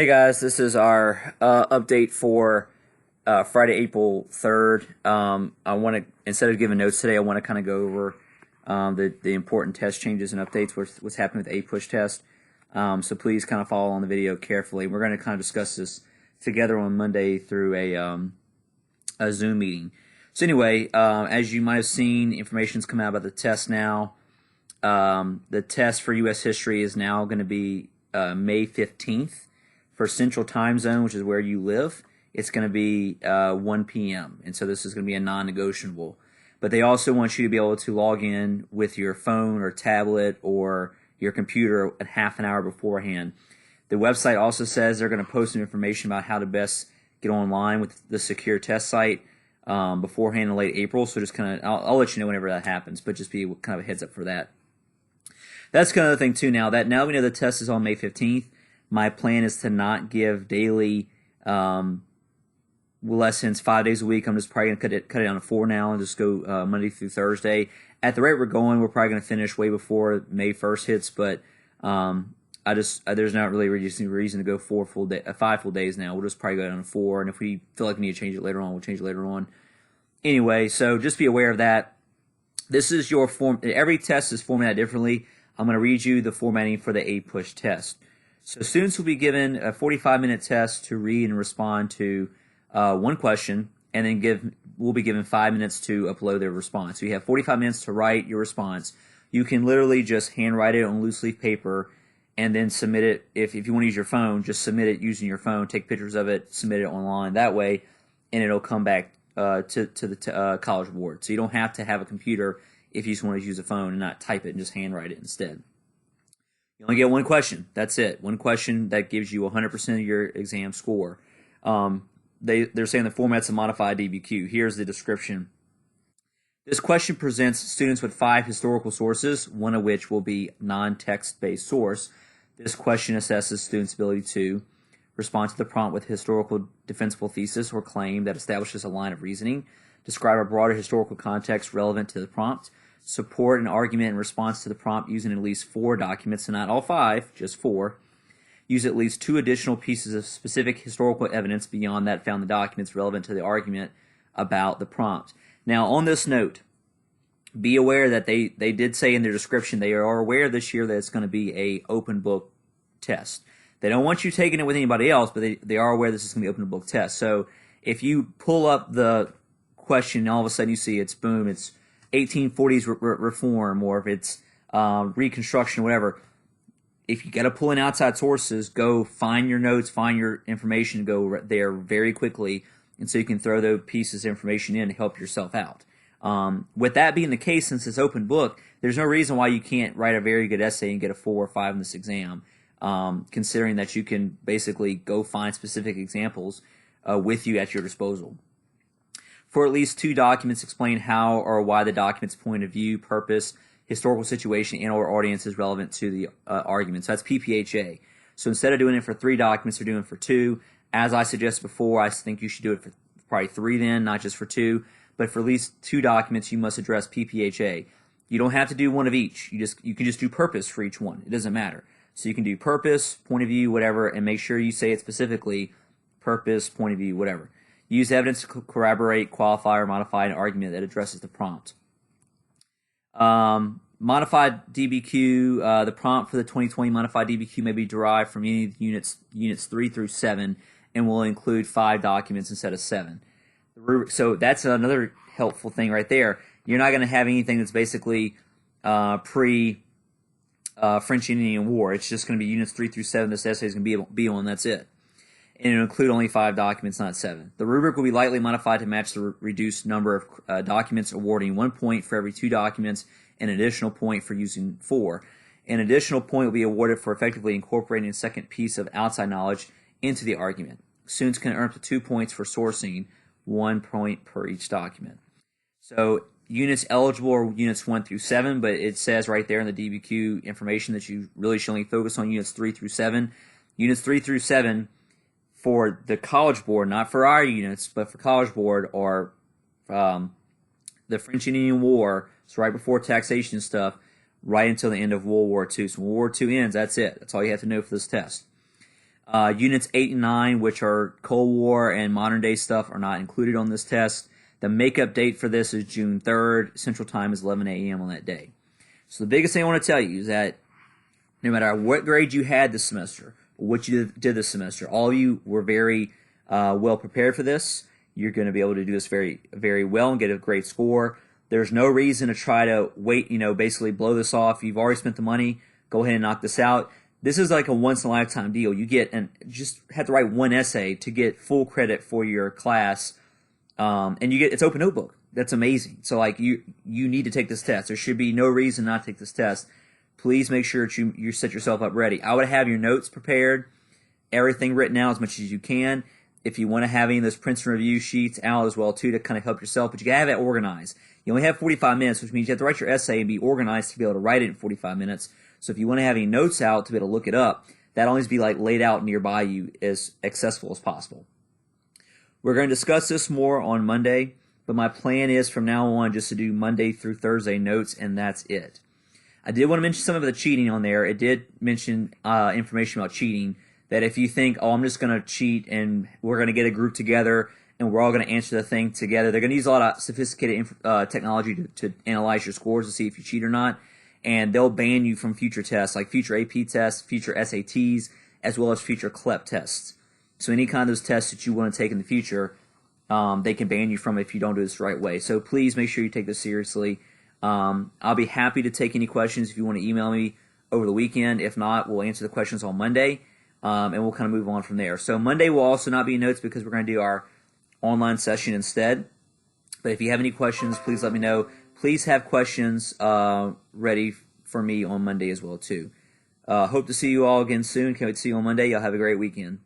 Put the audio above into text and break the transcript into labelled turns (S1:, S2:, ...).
S1: Hey guys, this is our update for Friday, April 3rd. I want to, instead of giving notes today, I want to kind of go over the important test changes and updates, what's happening with the APUSH test. So please kind of follow on the video carefully. We're going to kind of discuss this together on Monday through a Zoom meeting. So anyway, as you might have seen, information's come out about the test now. The test for U.S. history is now going to be May 15th. For Central Time Zone, which is where you live, it's going to be 1 p.m. And so this is going to be a non-negotiable. But they also want you to be able to log in with your phone or tablet or your computer a half an hour beforehand. The website also says they're going to post some information about how to best get online with the secure test site beforehand in late April. So just kind of, I'll let you know whenever that happens, but just be kind of a heads up for that. That's kind of the thing too. Now we know the test is on May 15th. My plan is to not give daily lessons 5 days a week. I'm just probably going to cut it down to 4 now and just go Monday through Thursday. At the rate we're going, we're probably going to finish way before May 1st hits, but there's not really a reason to go 5 full days now. We'll just probably go down to 4, and if we feel like we need to change it later on, we'll change it later on. Anyway, so just be aware of that. This is your form. Every test is formatted differently. I'm going to read you the formatting for the APUSH test. So students will be given a 45-minute test to read and respond to one question, and then will be given 5 minutes to upload their response. So you have 45 minutes to write your response. You can literally just handwrite it on loose leaf paper and then submit it. If you want to use your phone, just submit it using your phone. Take pictures of it, submit it online that way, and it'll come back to the College Board. So you don't have to have a computer if you just want to use a phone and not type it and just handwrite it instead. You only get one question. That's it. One question that gives you 100% of your exam score. They're saying the format's a modified DBQ. Here's the description. This question presents students with 5 historical sources, one of which will be non-text-based source. This question assesses students' ability to respond to the prompt with a historical defensible thesis or claim that establishes a line of reasoning, describe a broader historical context relevant to the prompt, support an argument in response to the prompt using at least 4 documents, so not all 5, just 4. Use at least 2 additional pieces of specific historical evidence beyond that found in the documents relevant to the argument about the prompt. Now, on this note, be aware that they did say in their description they are aware this year that it's going to be a open book test. They don't want you taking it with anybody else, but they are aware this is going to be an open book test. So if you pull up the question and all of a sudden you see it's 1840s reform, or if it's Reconstruction, whatever. If you got to pull in outside sources, go find your notes, find your information, go there very quickly, and so you can throw those pieces of information in to help yourself out. With that being the case, since it's open book, there's no reason why you can't write a very good essay and get a 4 or 5 in this exam, considering that you can basically go find specific examples with you at your disposal. For at least 2 documents, explain how or why the document's point of view, purpose, historical situation, and or audience is relevant to the argument. So that's PPHA. So instead of doing it for 3 documents, they're doing it for 2. As I suggested before, I think you should do it for probably 3 then, not just for 2. But for at least 2 documents, you must address PPHA. You don't have to do one of each. You can just do purpose for each one. It doesn't matter. So you can do purpose, point of view, whatever, and make sure you say it specifically, purpose, point of view, whatever. Use evidence to corroborate, qualify, or modify an argument that addresses the prompt. Modified DBQ, the prompt for the 2020 modified DBQ may be derived from any of the units 3 through 7 and will include 5 documents instead of 7. So that's another helpful thing right there. You're not going to have anything that's basically pre-French Indian War. It's just going to be units 3 through 7 this essay is going to be on, that's it. And it'll include only 5 documents, not 7. The rubric will be lightly modified to match the reduced number of documents, awarding 1 point for every 2 documents and an additional point for using 4. An additional point will be awarded for effectively incorporating a second piece of outside knowledge into the argument. Students can earn up to 2 points for sourcing, 1 point per each document. So units eligible are units 1 through 7, but it says right there in the DBQ information that you really should only focus on units 3 through 7. Units 3 through 7 for the College Board, not for our units, but for College Board, are the French Indian War, so right before taxation stuff, right until the end of World War II. So when World War II ends, that's it. That's all you have to know for this test. Units 8 and 9, which are Cold War and modern day stuff, are not included on this test. The makeup date for this is June 3rd. Central Time is 11 a.m. on that day. So the biggest thing I want to tell you is that no matter what grade you had this semester, or what you did this semester, all of you were very well prepared for this. You're going to be able to do this very, very well and get a great score. There's no reason to try to wait, basically blow this off. You've already spent the money. Go ahead and knock this out. This is like a once-in-a-lifetime deal. You get and just have to write one essay to get full credit for your class, and you get it's open notebook. That's amazing. So like you need to take this test. There should be no reason not to take this test. Please make sure that you set yourself up ready. I would have your notes prepared, everything written out as much as you can. If you want to have any of those prints and review sheets out as well too to kind of help yourself, but you gotta have it organized. You only have 45 minutes, which means you have to write your essay and be organized to be able to write it in 45 minutes. So if you want to have any notes out to be able to look it up, that always be like laid out nearby you as accessible as possible. We're going to discuss this more on Monday, but my plan is from now on just to do Monday through Thursday notes, and that's it. I did want to mention some of the cheating on there. It did mention information about cheating, that if you think, oh, I'm just going to cheat and we're going to get a group together and we're all going to answer the thing together, they're going to use a lot of sophisticated technology to analyze your scores to see if you cheat or not, and they'll ban you from future tests, like future AP tests, future SATs, as well as future CLEP tests. So any kind of those tests that you want to take in the future, they can ban you from if you don't do this the right way. So please make sure you take this seriously. I'll be happy to take any questions if you want to email me over the weekend. If not, we'll answer the questions on Monday, and we'll kind of move on from there. So Monday will also not be notes because we're going to do our online session instead. But if you have any questions, please let me know. Please have questions ready for me on Monday as well too. Hope to see you all again soon. Can't wait to see you on Monday. Y'all have a great weekend.